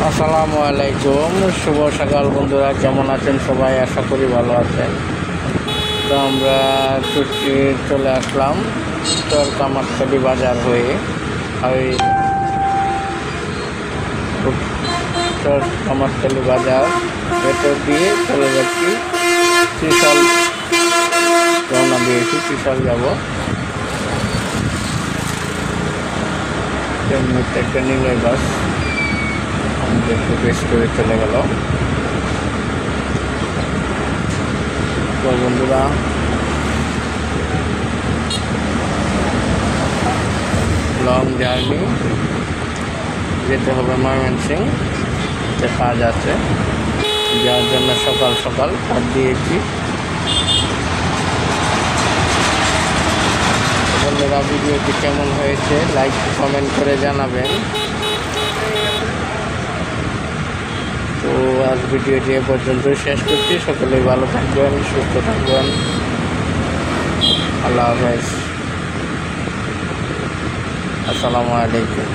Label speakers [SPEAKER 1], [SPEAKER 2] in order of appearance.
[SPEAKER 1] আসসালামু আলাইকুম, শুভ সকাল বন্ধুরা। কেমন আছেন সবাই? আশা করি ভালো আছেন। তো আমরা ছুটি চলে আসলাম উত্তর কামারখালী বাজার হয়ে। ওই উত্তর কামারখালী বাজার ভেতর দিয়ে চলে যাচ্ছি ত্রিশাল। রওনা দিয়েছি, ত্রিশাল যাব। এমনিতে একটা নিলয় বাস আমাদের একটু বেশ করে চলে গেল। তো বন্ধুরা, লং জার্নি, যেতে হবে ময়মনসিংহ, যে কাজ আছে, যার জন্য সকাল সকাল কাজ দিয়েছি। বন্ধুরা, ভিডিওটি কেমন হয়েছে লাইক কমেন্ট করে জানাবেন। তো আজ ভিডিওটি এ পর্যন্ত শেষ করছি। সকলেই ভালো থাকবেন, সুস্থ থাকবেন। আল্লাহ হাফেজ। আসসালামু আলাইকুম।